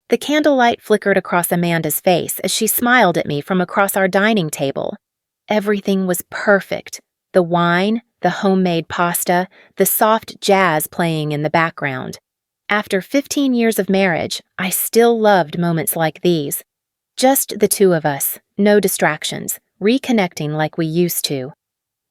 The candlelight flickered across Amanda's face as she smiled at me from across our dining table. Everything was perfect. The wine, the homemade pasta, the soft jazz playing in the background. After 15 years of marriage, I still loved moments like these. Just the two of us, no distractions, reconnecting like we used to.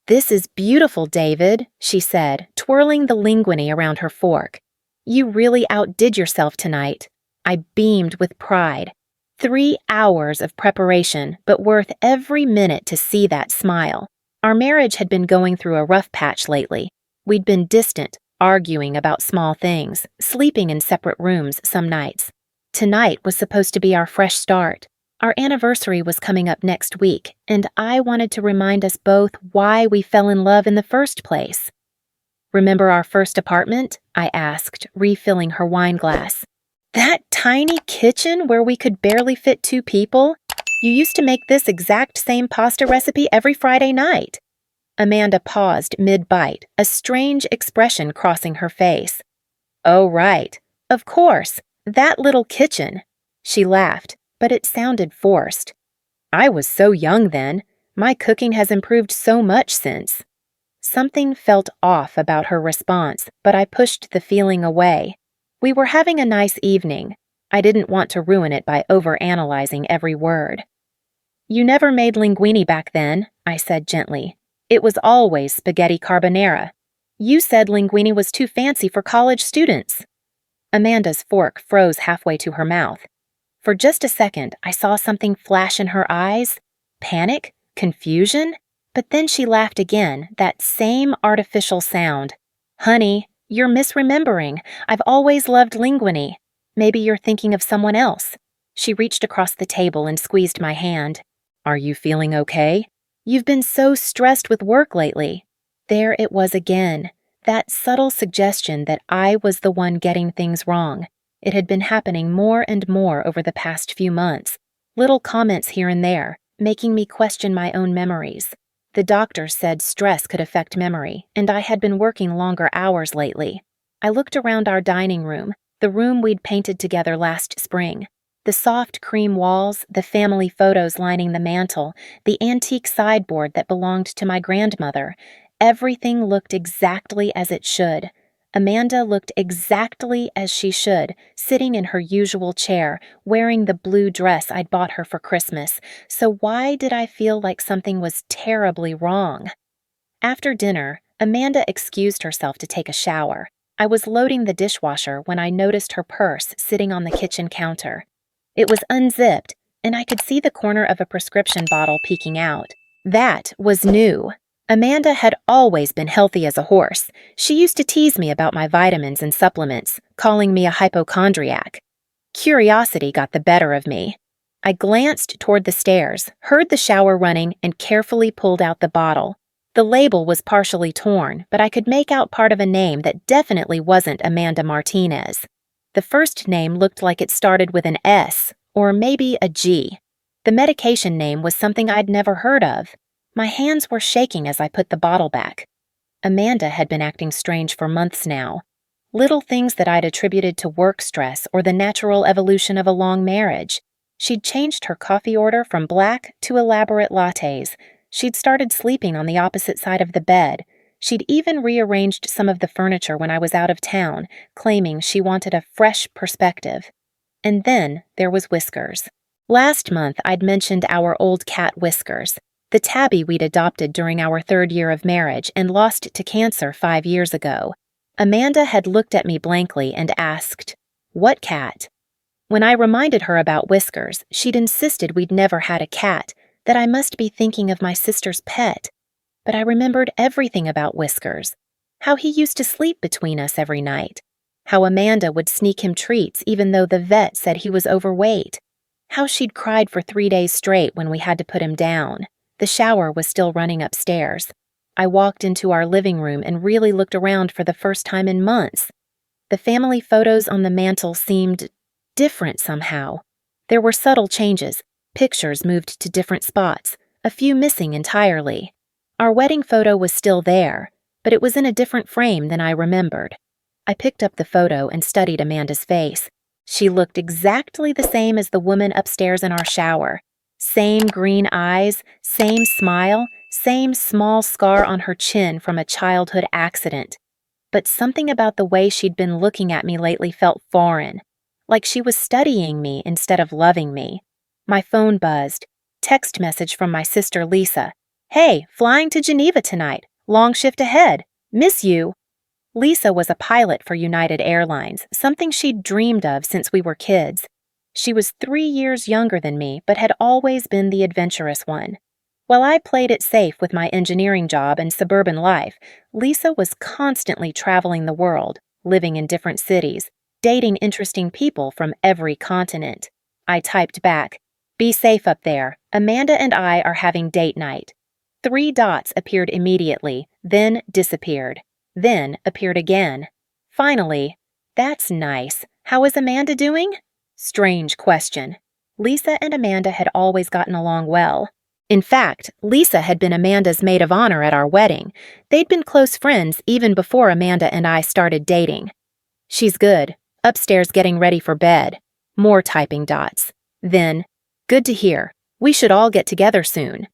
"This is beautiful, David," she said, twirling the linguine around her fork. "You really outdid yourself tonight." I beamed with pride. 3 hours of preparation, but worth every minute to see that smile. Our marriage had been going through a rough patch lately. We'd been distant, arguing about small things, sleeping in separate rooms some nights. Tonight was supposed to be our fresh start. Our anniversary was coming up next week, and I wanted to remind us both why we fell in love in the first place. "Remember our first apartment?" I asked, refilling her wine glass. "That tiny kitchen where we could barely fit 2 people? You used to make this exact same pasta recipe every Friday night." Amanda paused mid-bite, a strange expression crossing her face. "Oh, right. Of course. That little kitchen." She laughed, but it sounded forced. "I was so young then. My cooking has improved so much since." Something felt off about her response, but I pushed the feeling away. We were having a nice evening. I didn't want to ruin it by overanalyzing every word. "You never made linguine back then," I said gently. "It was always spaghetti carbonara. You said linguine was too fancy for college students." Amanda's fork froze halfway to her mouth. For just a second, I saw something flash in her eyes. Panic? Confusion? But then she laughed again, that same artificial sound. "Honey, you're misremembering. I've always loved linguine. Maybe you're thinking of someone else." She reached across the table and squeezed my hand. "Are you feeling okay? You've been so stressed with work lately." There it was again, that subtle suggestion that I was the one getting things wrong. It had been happening more and more over the past few months, little comments here and there, making me question my own memories. The doctor said stress could affect memory, and I had been working longer hours lately. I looked around our dining room, the room we'd painted together last spring. The soft cream walls, the family photos lining the mantel, the antique sideboard that belonged to my grandmother. Everything looked exactly as it should. Amanda looked exactly as she should, sitting in her usual chair, wearing the blue dress I'd bought her for Christmas. So why did I feel like something was terribly wrong? After dinner, Amanda excused herself to take a shower. I was loading the dishwasher when I noticed her purse sitting on the kitchen counter. It was unzipped, and I could see the corner of a prescription bottle peeking out. That was new. Amanda had always been healthy as a horse. She used to tease me about my vitamins and supplements, calling me a hypochondriac. Curiosity got the better of me. I glanced toward the stairs, heard the shower running, and carefully pulled out the bottle. The label was partially torn, but I could make out part of a name that definitely wasn't Amanda Martinez. The first name looked like it started with an S, or maybe a G. The medication name was something I'd never heard of. My hands were shaking as I put the bottle back. Amanda had been acting strange for months now. Little things that I'd attributed to work stress or the natural evolution of a long marriage. She'd changed her coffee order from black to elaborate lattes. She'd started sleeping on the opposite side of the bed. She'd even rearranged some of the furniture when I was out of town, claiming she wanted a fresh perspective. And then there was Whiskers. Last month, I'd mentioned our old cat Whiskers, the tabby we'd adopted during our 3rd year of marriage and lost to cancer 5 years ago. Amanda had looked at me blankly and asked, "What cat?" When I reminded her about Whiskers, she'd insisted we'd never had a cat, that I must be thinking of my sister's pet. But I remembered everything about Whiskers. How he used to sleep between us every night. How Amanda would sneak him treats even though the vet said he was overweight. How she'd cried for 3 days straight when we had to put him down. The shower was still running upstairs. I walked into our living room and really looked around for the first time in months. The family photos on the mantel seemed different somehow. There were subtle changes. Pictures moved to different spots, a few missing entirely. Our wedding photo was still there, but it was in a different frame than I remembered. I picked up the photo and studied Amanda's face. She looked exactly the same as the woman upstairs in our shower. Same green eyes, same smile, same small scar on her chin from a childhood accident. But something about the way she'd been looking at me lately felt foreign, like she was studying me instead of loving me. My phone buzzed. Text message from my sister Lisa. "Hey, flying to Geneva tonight. Long shift ahead. Miss you." Lisa was a pilot for United Airlines, something she'd dreamed of since we were kids. She was 3 years younger than me, but had always been the adventurous one. While I played it safe with my engineering job and suburban life, Lisa was constantly traveling the world, living in different cities, dating interesting people from every continent. I typed back, "Be safe up there. Amanda and I are having date night." 3 dots appeared immediately, then disappeared, then appeared again. Finally, "That's nice. How is Amanda doing?" Strange question. Lisa and Amanda had always gotten along well. In fact, Lisa had been Amanda's maid of honor at our wedding. They'd been close friends even before Amanda and I started dating. "She's good. Upstairs getting ready for bed." More typing dots. Then, "Good to hear. We should all get together soon."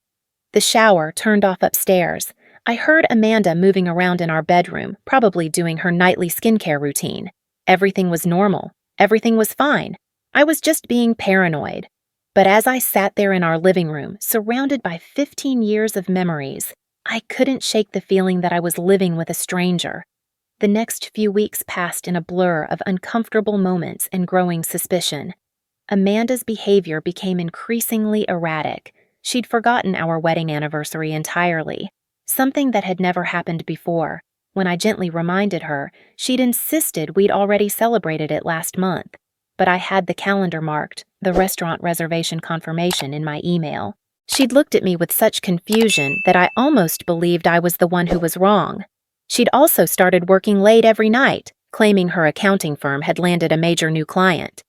The shower turned off upstairs. I heard Amanda moving around in our bedroom, probably doing her nightly skincare routine. Everything was normal. Everything was fine. I was just being paranoid. But as I sat there in our living room, surrounded by 15 years of memories, I couldn't shake the feeling that I was living with a stranger. The next few weeks passed in a blur of uncomfortable moments and growing suspicion. Amanda's behavior became increasingly erratic. She'd forgotten our wedding anniversary entirely, something that had never happened before. When I gently reminded her, she'd insisted we'd already celebrated it last month. But I had the calendar marked, the restaurant reservation confirmation in my email. She'd looked at me with such confusion that I almost believed I was the one who was wrong. She'd also started working late every night, claiming her accounting firm had landed a major new client.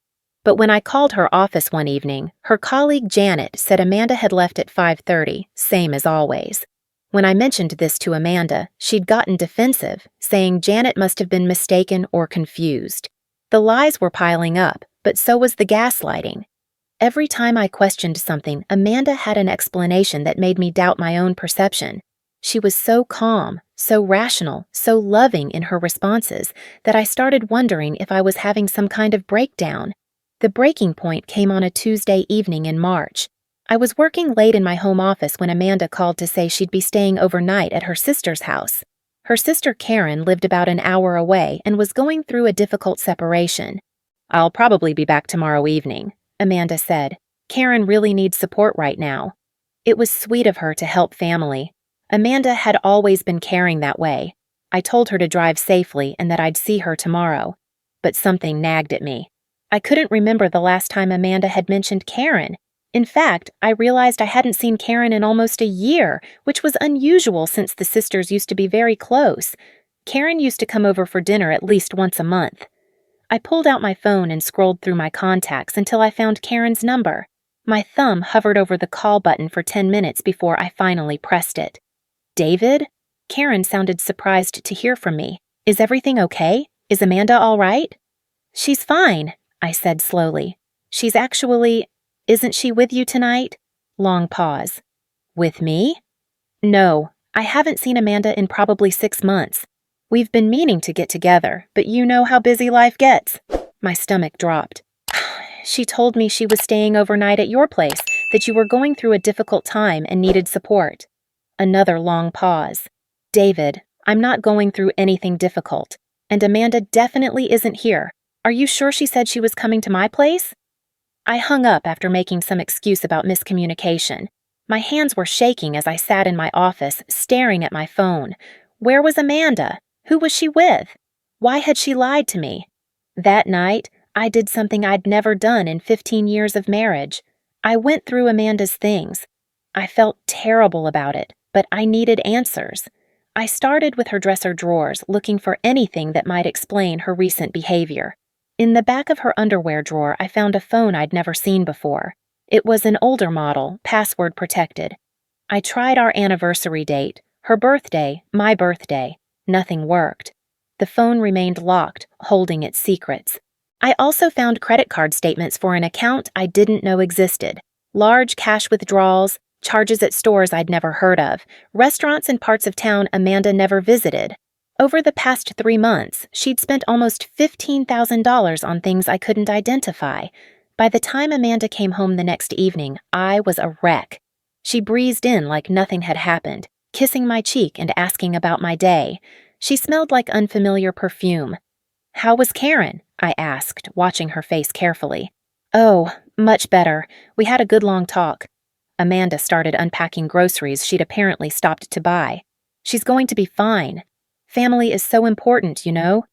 But when I called her office one evening, her colleague Janet said Amanda had left at 5:30, same as always. When I mentioned this to Amanda, she'd gotten defensive, saying Janet must have been mistaken or confused. The lies were piling up, but so was the gaslighting. Every time I questioned something, Amanda had an explanation that made me doubt my own perception. She was so calm, so rational, so loving in her responses that I started wondering if I was having some kind of breakdown. The breaking point came on a Tuesday evening in March. I was working late in my home office when Amanda called to say she'd be staying overnight at her sister's house. Her sister Karen lived about an hour away and was going through a difficult separation. "I'll probably be back tomorrow evening," Amanda said. "Karen really needs support right now." It was sweet of her to help family. Amanda had always been caring that way. I told her to drive safely and that I'd see her tomorrow. But something nagged at me. I couldn't remember the last time Amanda had mentioned Karen. In fact, I realized I hadn't seen Karen in almost a year, which was unusual since the sisters used to be very close. Karen used to come over for dinner at least once a month. I pulled out my phone and scrolled through my contacts until I found Karen's number. My thumb hovered over the call button for 10 minutes before I finally pressed it. "David?" Karen sounded surprised to hear from me. "Is everything okay? Is Amanda all right?" "She's fine," I said slowly. Isn't she with you tonight?" Long pause. "With me?" "No, I haven't seen Amanda in probably 6 months. We've been meaning to get together, but you know how busy life gets." My stomach dropped. "She told me she was staying overnight at your place, that you were going through a difficult time and needed support." Another long pause. "David, I'm not going through anything difficult, and Amanda definitely isn't here. Are you sure she said she was coming to my place?" I hung up after making some excuse about miscommunication. My hands were shaking as I sat in my office, staring at my phone. Where was Amanda? Who was she with? Why had she lied to me? That night, I did something I'd never done in 15 years of marriage. I went through Amanda's things. I felt terrible about it, but I needed answers. I started with her dresser drawers, looking for anything that might explain her recent behavior. In the back of her underwear drawer, I found a phone I'd never seen before. It was an older model, password protected. I tried our anniversary date, her birthday, my birthday. Nothing worked. The phone remained locked, holding its secrets. I also found credit card statements for an account I didn't know existed, large cash withdrawals, charges at stores I'd never heard of, restaurants in parts of town Amanda never visited. Over the past 3 months, she'd spent almost $15,000 on things I couldn't identify. By the time Amanda came home the next evening, I was a wreck. She breezed in like nothing had happened, kissing my cheek and asking about my day. She smelled like unfamiliar perfume. "How was Karen?" I asked, watching her face carefully. "Oh, much better. We had a good long talk." Amanda started unpacking groceries she'd apparently stopped to buy. "She's going to be fine. Family is so important, you know?"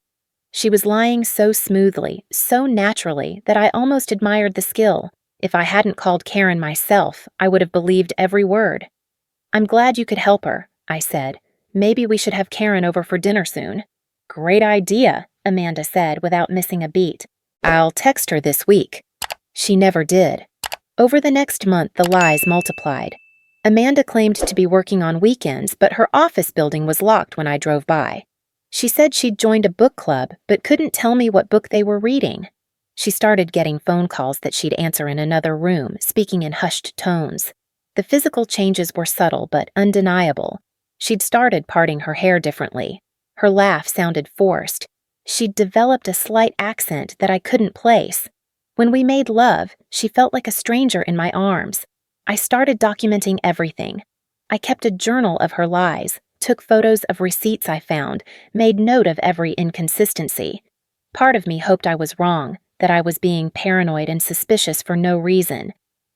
She was lying so smoothly, so naturally, that I almost admired the skill. If I hadn't called Karen myself, I would have believed every word. "I'm glad you could help her," I said. "Maybe we should have Karen over for dinner soon." "Great idea," Amanda said without missing a beat. "I'll text her this week." She never did. Over the next month, the lies multiplied. Amanda claimed to be working on weekends, but her office building was locked when I drove by. She said she'd joined a book club, but couldn't tell me what book they were reading. She started getting phone calls that she'd answer in another room, speaking in hushed tones. The physical changes were subtle but undeniable. She'd started parting her hair differently. Her laugh sounded forced. She'd developed a slight accent that I couldn't place. When we made love, she felt like a stranger in my arms. I started documenting everything. I kept a journal of her lies, took photos of receipts I found, made note of every inconsistency. Part of me hoped I was wrong, that I was being paranoid and suspicious for no reason.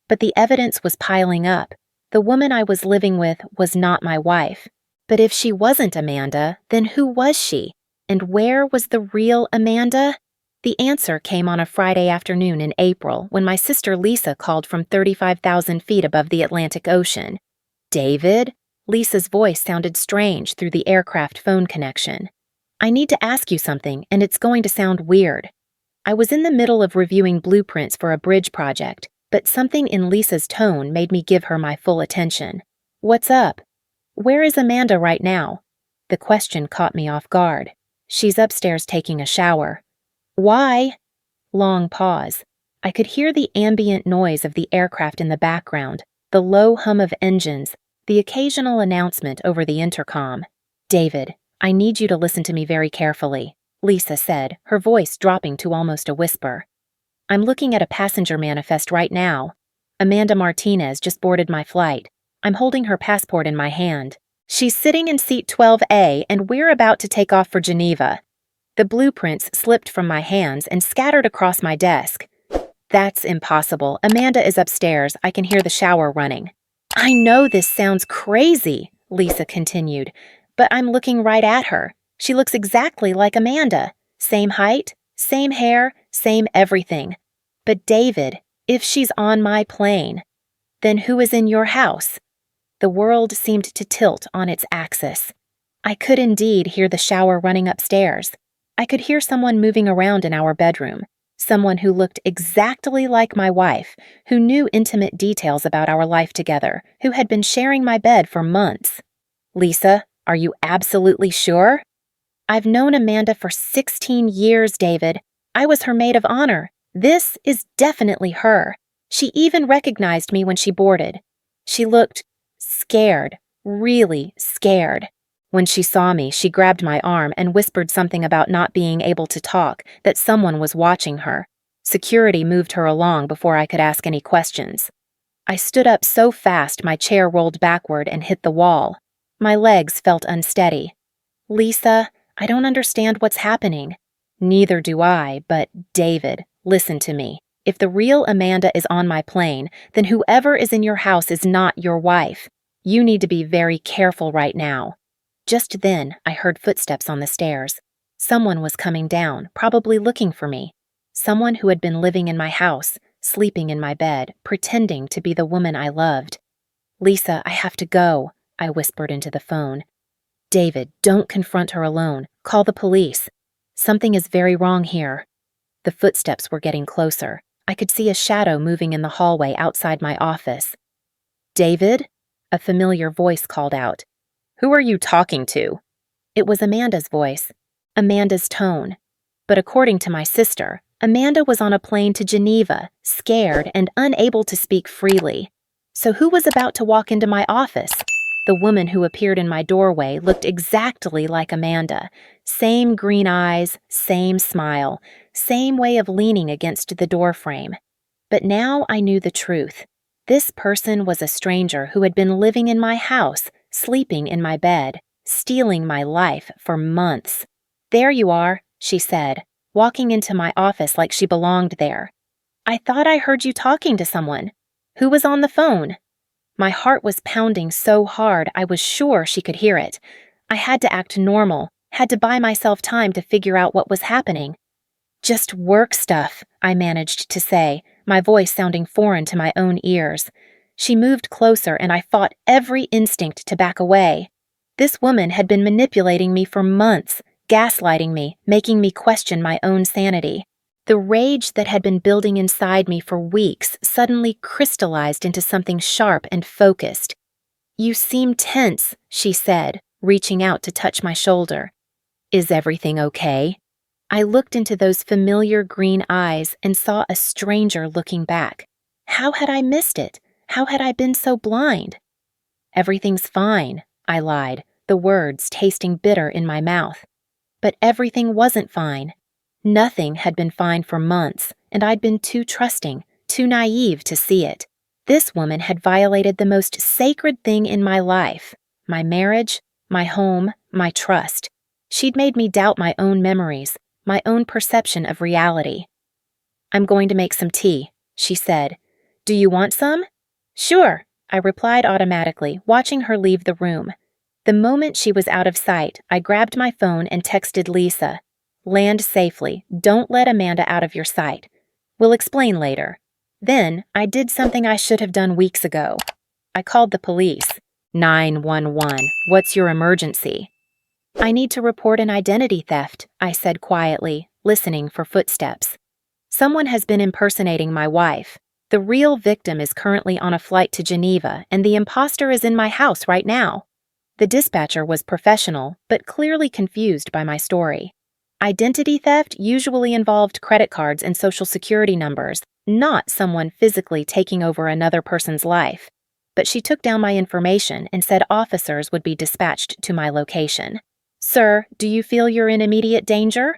But the evidence was piling up. The woman I was living with was not my wife. But if she wasn't Amanda, then who was she? And where was the real Amanda? The answer came on a Friday afternoon in April when my sister Lisa called from 35,000 feet above the Atlantic Ocean. "David?" Lisa's voice sounded strange through the aircraft phone connection. "I need to ask you something, and it's going to sound weird." I was in the middle of reviewing blueprints for a bridge project, but something in Lisa's tone made me give her my full attention. "What's up?" "Where is Amanda right now?" The question caught me off guard. "She's upstairs taking a shower." "Why?" Long pause. I could hear the ambient noise of the aircraft in the background, the low hum of engines, the occasional announcement over the intercom. "David, I need you to listen to me very carefully," Lisa said, her voice dropping to almost a whisper. "I'm looking at a passenger manifest right now. Amanda Martinez just boarded my flight. I'm holding her passport in my hand. She's sitting in seat 12A, and we're about to take off for Geneva." The blueprints slipped from my hands and scattered across my desk. "That's impossible. Amanda is upstairs. I can hear the shower running." "I know this sounds crazy," Lisa continued, "but I'm looking right at her. She looks exactly like Amanda. Same height, same hair, same everything. But David, if she's on my plane, then who is in your house?" The world seemed to tilt on its axis. I could indeed hear the shower running upstairs. I could hear someone moving around in our bedroom, someone who looked exactly like my wife, who knew intimate details about our life together, who had been sharing my bed for months. "Lisa, are you absolutely sure?" "I've known Amanda for 16 years, David. I was her maid of honor. This is definitely her. She even recognized me when she boarded. She looked scared, really scared. When she saw me, she grabbed my arm and whispered something about not being able to talk, that someone was watching her. Security moved her along before I could ask any questions. I stood up so fast my chair rolled backward and hit the wall. My legs felt unsteady. "Lisa, I don't understand what's happening." "Neither do I, but David, listen to me. If the real Amanda is on my plane, then whoever is in your house is not your wife. You need to be very careful right now." Just then, I heard footsteps on the stairs. Someone was coming down, probably looking for me. Someone who had been living in my house, sleeping in my bed, pretending to be the woman I loved. "Lisa, I have to go," I whispered into the phone. "David, don't confront her alone. Call the police. Something is very wrong here." The footsteps were getting closer. I could see a shadow moving in the hallway outside my office. "David?" A familiar voice called out. "Who are you talking to?" It was Amanda's voice, Amanda's tone. But according to my sister, Amanda was on a plane to Geneva, scared and unable to speak freely. So who was about to walk into my office? The woman who appeared in my doorway looked exactly like Amanda. Same green eyes, same smile, same way of leaning against the doorframe. But now I knew the truth. This person was a stranger who had been living in my house, sleeping in my bed, stealing my life for months. "There you are," she said, walking into my office like she belonged there. "I thought I heard you talking to someone. Who was on the phone?" My heart was pounding so hard I was sure she could hear it. I had to act normal, had to buy myself time to figure out what was happening. "Just work stuff," I managed to say, my voice sounding foreign to my own ears. She moved closer and I fought every instinct to back away. This woman had been manipulating me for months, gaslighting me, making me question my own sanity. The rage that had been building inside me for weeks suddenly crystallized into something sharp and focused. "You seem tense," she said, reaching out to touch my shoulder. "Is everything okay?" I looked into those familiar green eyes and saw a stranger looking back. How had I missed it? How had I been so blind? "Everything's fine," I lied, the words tasting bitter in my mouth. But everything wasn't fine. Nothing had been fine for months, and I'd been too trusting, too naive to see it. This woman had violated the most sacred thing in my life, my marriage, my home, my trust. She'd made me doubt my own memories, my own perception of reality. "I'm going to make some tea," she said. "Do you want some?" "Sure," I replied automatically, watching her leave the room. The moment she was out of sight, I grabbed my phone and texted Lisa. "Land safely. Don't let Amanda out of your sight. We'll explain later." Then, I did something I should have done weeks ago. I called the police. 911. "What's your emergency?" "I need to report an identity theft," I said quietly, listening for footsteps. "Someone has been impersonating my wife. The real victim is currently on a flight to Geneva, and the imposter is in my house right now." The dispatcher was professional, but clearly confused by my story. Identity theft usually involved credit cards and social security numbers, not someone physically taking over another person's life. But she took down my information and said officers would be dispatched to my location. "Sir, do you feel you're in immediate danger?"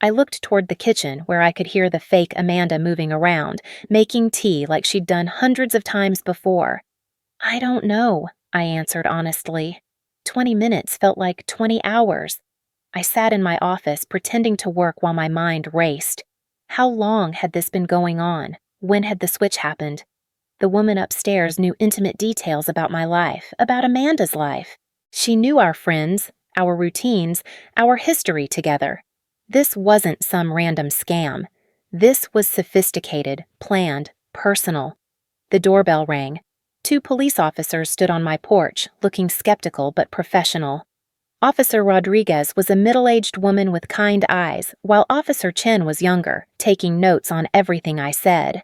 I looked toward the kitchen where I could hear the fake Amanda moving around, making tea like she'd done hundreds of times before. "I don't know," I answered honestly. 20 minutes felt like 20 hours. I sat in my office pretending to work while my mind raced. How long had this been going on? When had the switch happened? The woman upstairs knew intimate details about my life, about Amanda's life. She knew our friends, our routines, our history together. This wasn't some random scam. This was sophisticated, planned, personal. The doorbell rang. 2 police officers stood on my porch, looking skeptical but professional. Officer Rodriguez was a middle-aged woman with kind eyes, while Officer Chen was younger, taking notes on everything I said.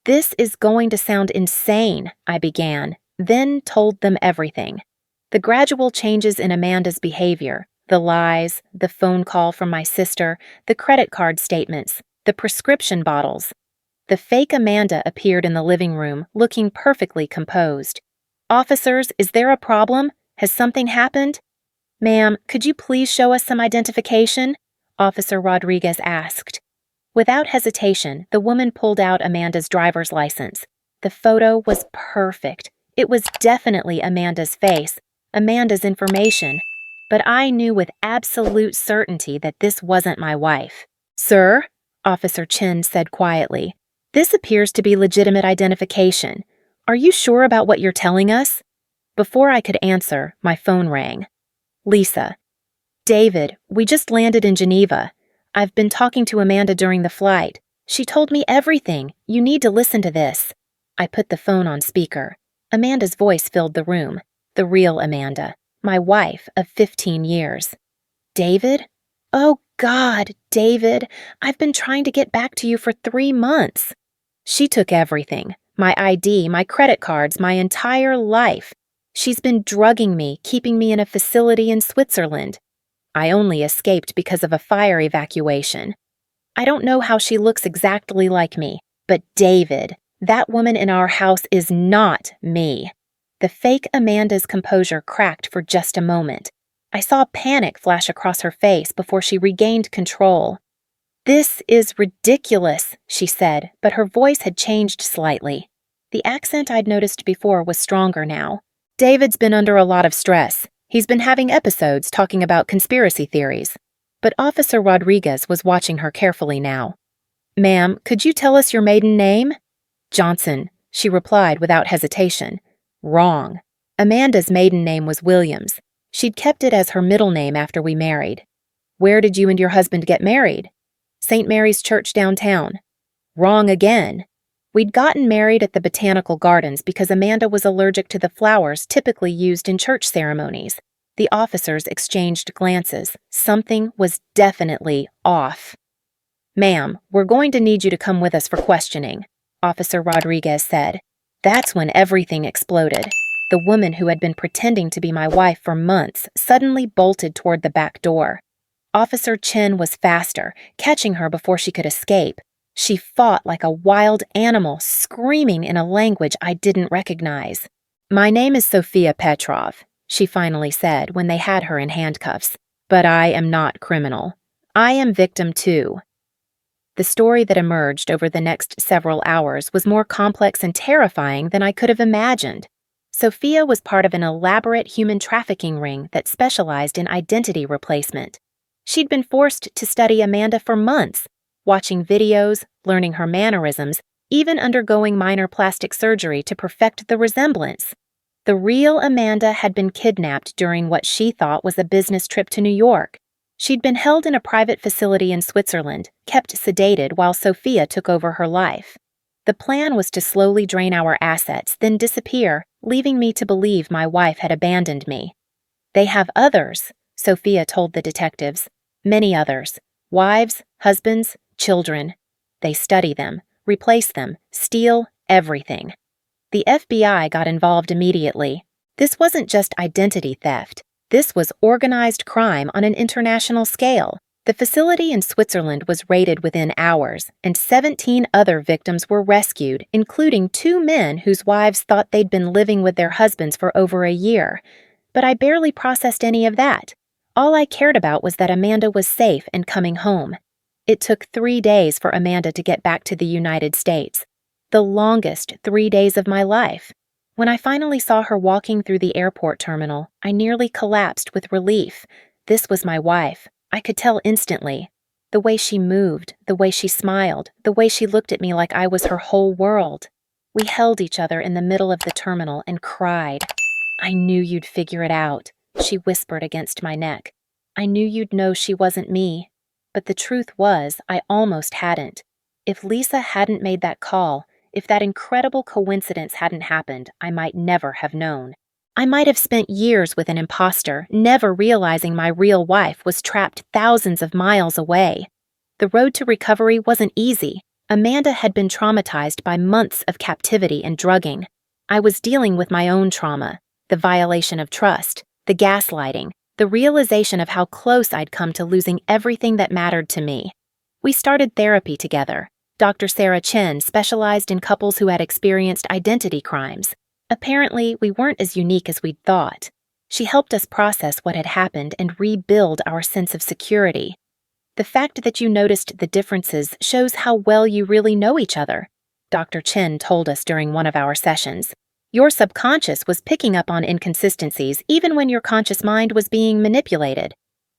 "This is going to sound insane," I began, then told them everything. The gradual changes in Amanda's behavior, the lies, the phone call from my sister, the credit card statements, the prescription bottles. The fake Amanda appeared in the living room, looking perfectly composed. "Officers, is there a problem? Has something happened?" "Ma'am, could you please show us some identification?" Officer Rodriguez asked. Without hesitation, the woman pulled out Amanda's driver's license. The photo was perfect. It was definitely Amanda's face, Amanda's information. But I knew with absolute certainty that this wasn't my wife. "Sir," Officer Chen said quietly, "this appears to be legitimate identification. Are you sure about what you're telling us?" Before I could answer, my phone rang. "Lisa." "David, we just landed in Geneva. I've been talking to Amanda during the flight. She told me everything. You need to listen to this." I put the phone on speaker. Amanda's voice filled the room. The real Amanda, my wife of 15 years. "David? Oh God, David, I've been trying to get back to you for 3 months." She took everything. My ID, my credit cards, my entire life. She's been drugging me, keeping me in a facility in Switzerland. I only escaped because of a fire evacuation. I don't know how she looks exactly like me, but David, that woman in our house is not me. The fake Amanda's composure cracked for just a moment. I saw panic flash across her face before she regained control. "This is ridiculous," she said, but her voice had changed slightly. The accent I'd noticed before was stronger now. "David's been under a lot of stress. He's been having episodes talking about conspiracy theories." But Officer Rodriguez was watching her carefully now. "Ma'am, could you tell us your maiden name?" "Johnson," she replied without hesitation. "Wrong. Amanda's maiden name was Williams. She'd kept it as her middle name after we married." "Where did you and your husband get married?" "St. Mary's Church downtown." "Wrong again. We'd gotten married at the Botanical Gardens because Amanda was allergic to the flowers typically used in church ceremonies." The officers exchanged glances. Something was definitely off. "Ma'am, we're going to need you to come with us for questioning," Officer Rodriguez said. That's when everything exploded. The woman who had been pretending to be my wife for months suddenly bolted toward the back door. Officer Chen was faster, catching her before she could escape. She fought like a wild animal, screaming in a language I didn't recognize. "My name is Sophia Petrov," she finally said when they had her in handcuffs. "But I am not criminal. I am victim too." The story that emerged over the next several hours was more complex and terrifying than I could have imagined. Sophia was part of an elaborate human trafficking ring that specialized in identity replacement. She'd been forced to study Amanda for months, watching videos, learning her mannerisms, even undergoing minor plastic surgery to perfect the resemblance. The real Amanda had been kidnapped during what she thought was a business trip to New York. She'd been held in a private facility in Switzerland, kept sedated while Sophia took over her life. The plan was to slowly drain our assets, then disappear, leaving me to believe my wife had abandoned me. "They have others," Sophia told the detectives. "Many others. Wives, husbands, children. They study them, replace them, steal everything." The FBI got involved immediately. This wasn't just identity theft. This was organized crime on an international scale. The facility in Switzerland was raided within hours, and 17 other victims were rescued, including 2 men whose wives thought they'd been living with their husbands for over a year. But I barely processed any of that. All I cared about was that Amanda was safe and coming home. It took 3 days for Amanda to get back to the United States. The longest 3 days of my life. When I finally saw her walking through the airport terminal, I nearly collapsed with relief. This was my wife. I could tell instantly. The way she moved, the way she smiled, the way she looked at me like I was her whole world. We held each other in the middle of the terminal and cried. "I knew you'd figure it out," she whispered against my neck. "I knew you'd know she wasn't me." But the truth was, I almost hadn't. If Lisa hadn't made that call, if that incredible coincidence hadn't happened, I might never have known. I might have spent years with an imposter, never realizing my real wife was trapped thousands of miles away. The road to recovery wasn't easy. Amanda had been traumatized by months of captivity and drugging. I was dealing with my own trauma, the violation of trust, the gaslighting, the realization of how close I'd come to losing everything that mattered to me. We started therapy together. Dr. Sarah Chen specialized in couples who had experienced identity crimes. Apparently, we weren't as unique as we'd thought. She helped us process what had happened and rebuild our sense of security. "The fact that you noticed the differences shows how well you really know each other," Dr. Chen told us during one of our sessions. "Your subconscious was picking up on inconsistencies even when your conscious mind was being manipulated."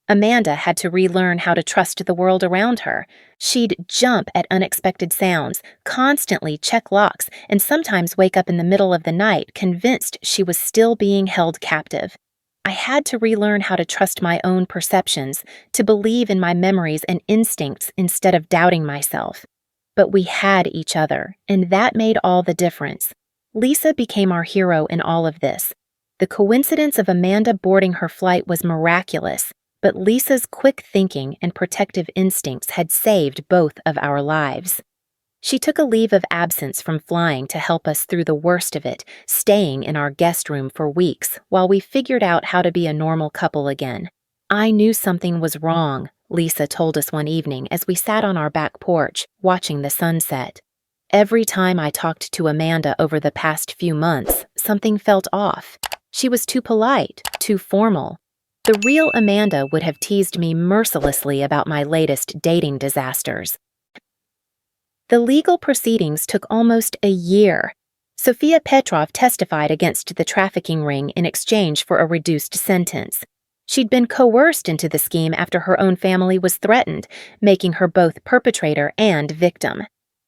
Amanda had to relearn how to trust the world around her. She'd jump at unexpected sounds, constantly check locks, and sometimes wake up in the middle of the night convinced she was still being held captive. I had to relearn how to trust my own perceptions, to believe in my memories and instincts instead of doubting myself. But we had each other, and that made all the difference. Lisa became our hero in all of this. The coincidence of Amanda boarding her flight was miraculous. But Lisa's quick thinking and protective instincts had saved both of our lives. She took a leave of absence from flying to help us through the worst of it, staying in our guest room for weeks while we figured out how to be a normal couple again. I knew something was wrong. Lisa told us one evening as we sat on our back porch, watching the sunset. Every time I talked to Amanda over the past few months, something felt off. She was too polite, too formal. The real Amanda would have teased me mercilessly about my latest dating disasters. The legal proceedings took almost a year. Sofia Petrov testified against the trafficking ring in exchange for a reduced sentence. She'd been coerced into the scheme after her own family was threatened, making her both perpetrator and victim.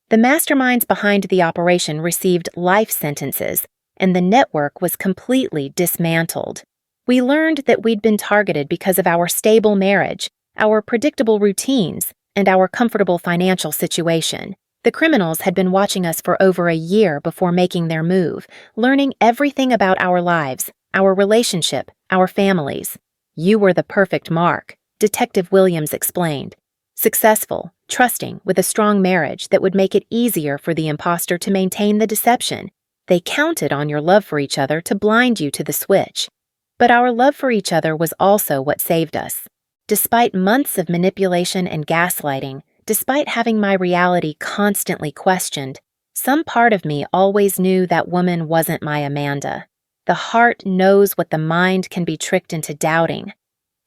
The masterminds behind the operation received life sentences, and the network was completely dismantled. We learned that we'd been targeted because of our stable marriage, our predictable routines, and our comfortable financial situation. The criminals had been watching us for over a year before making their move, learning everything about our lives, our relationship, our families. "You were the perfect mark," Detective Williams explained. "Successful, trusting, with a strong marriage that would make it easier for the imposter to maintain the deception. They counted on your love for each other to blind you to the switch. But our love for each other was also what saved us. Despite months of manipulation and gaslighting, despite having my reality constantly questioned, some part of me always knew that woman wasn't my Amanda. The heart knows what the mind can be tricked into doubting."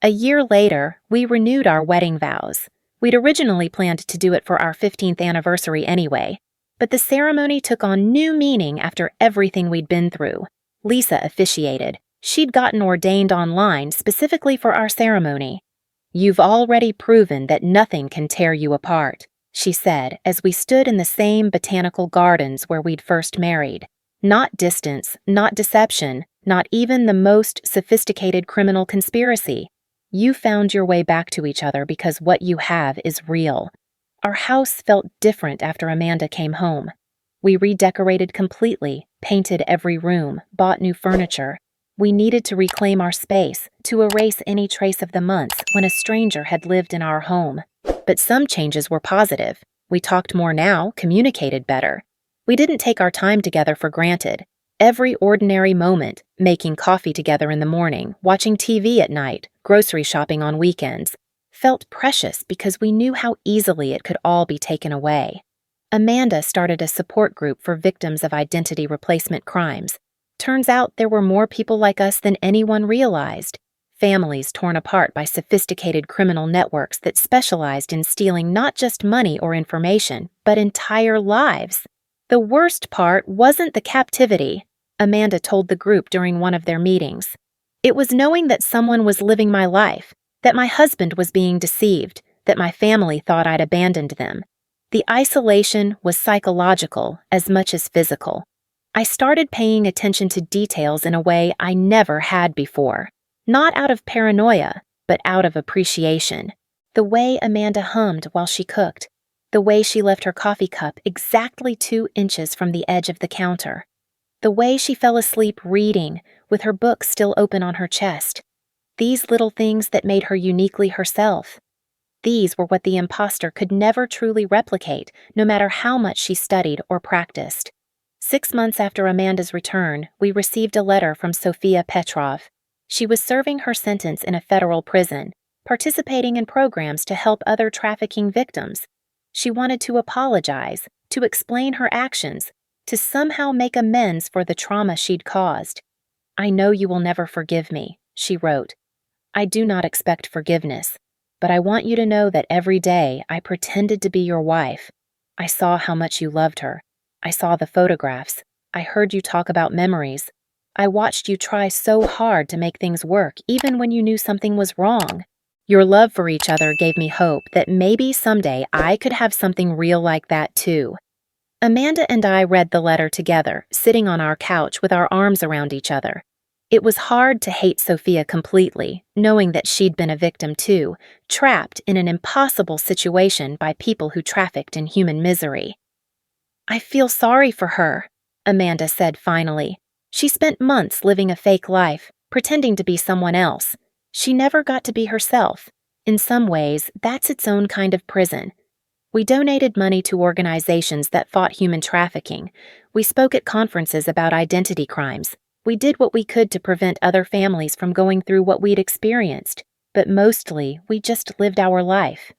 A year later, we renewed our wedding vows. We'd originally planned to do it for our 15th anniversary anyway, but the ceremony took on new meaning after everything we'd been through. Lisa officiated. She'd gotten ordained online specifically for our ceremony. "You've already proven that nothing can tear you apart," she said as we stood in the same botanical gardens where we'd first married. Not distance, not deception, not even the most sophisticated criminal conspiracy. You found your way back to each other because what you have is real. Our house felt different after Amanda came home. We redecorated completely, painted every room, bought new furniture. We needed to reclaim our space, to erase any trace of the months when a stranger had lived in our home. But some changes were positive. We talked more now, communicated better. We didn't take our time together for granted. Every ordinary moment, making coffee together in the morning, watching TV at night, grocery shopping on weekends, felt precious because we knew how easily it could all be taken away. Amanda started a support group for victims of identity replacement crimes. Turns out there were more people like us than anyone realized. Families torn apart by sophisticated criminal networks that specialized in stealing not just money or information, but entire lives. The worst part wasn't the captivity, Amanda told the group during one of their meetings. It was knowing that someone was living my life, that my husband was being deceived, that my family thought I'd abandoned them. The isolation was psychological as much as physical. I started paying attention to details in a way I never had before. Not out of paranoia, but out of appreciation. The way Amanda hummed while she cooked. The way she left her coffee cup exactly 2 inches from the edge of the counter. The way she fell asleep reading, with her book still open on her chest. These little things that made her uniquely herself. These were what the imposter could never truly replicate, no matter how much she studied or practiced. 6 months after Amanda's return, we received a letter from Sofia Petrov. She was serving her sentence in a federal prison, participating in programs to help other trafficking victims. She wanted to apologize, to explain her actions, to somehow make amends for the trauma she'd caused. "I know you will never forgive me," she wrote. "I do not expect forgiveness, but I want you to know that every day I pretended to be your wife. I saw how much you loved her. I saw the photographs. I heard you talk about memories. I watched you try so hard to make things work even when you knew something was wrong. Your love for each other gave me hope that maybe someday I could have something real like that too." Amanda and I read the letter together, sitting on our couch with our arms around each other. It was hard to hate Sofia completely, knowing that she'd been a victim too, trapped in an impossible situation by people who trafficked in human misery. "I feel sorry for her," Amanda said finally. "She spent months living a fake life, pretending to be someone else. She never got to be herself. In some ways, that's its own kind of prison. We donated money to organizations that fought human trafficking. We spoke at conferences about identity crimes. We did what we could to prevent other families from going through what we'd experienced. but mostly we just lived our life.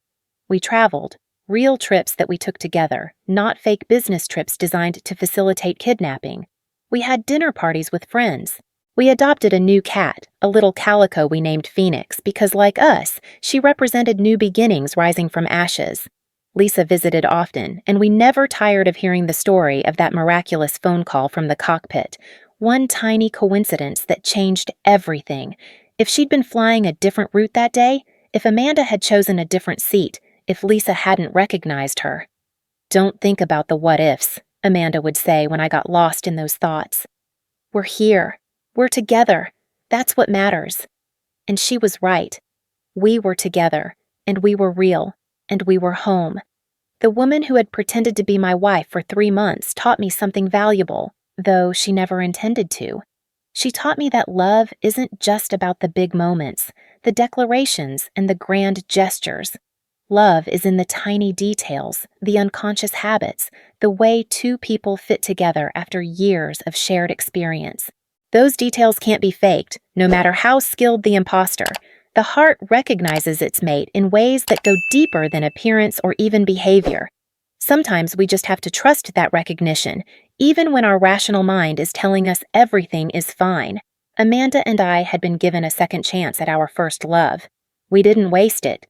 We traveled, real trips that we took together, not fake business trips designed to facilitate kidnapping. We had dinner parties with friends. We adopted a new cat, a little calico we named Phoenix, because like us, she represented new beginnings rising from ashes. Lisa visited often, and we never tired of hearing the story of that miraculous phone call from the cockpit, one tiny coincidence that changed everything. If she'd been flying a different route that day, if Amanda had chosen a different seat, if Lisa hadn't recognized her. "Don't think about the what-ifs," Amanda would say when I got lost in those thoughts. "We're here. We're together. That's what matters." And she was right. We were together, and we were real, and we were home. The woman who had pretended to be my wife for 3 months taught me something valuable, though she never intended to. She taught me that love isn't just about the big moments, the declarations, and the grand gestures. Love is in the tiny details, the unconscious habits, the way two people fit together after years of shared experience. Those details can't be faked, no matter how skilled the imposter. The heart recognizes its mate in ways that go deeper than appearance or even behavior. Sometimes we just have to trust that recognition, even when our rational mind is telling us everything is fine. Amanda and I had been given a second chance at our first love. We didn't waste it.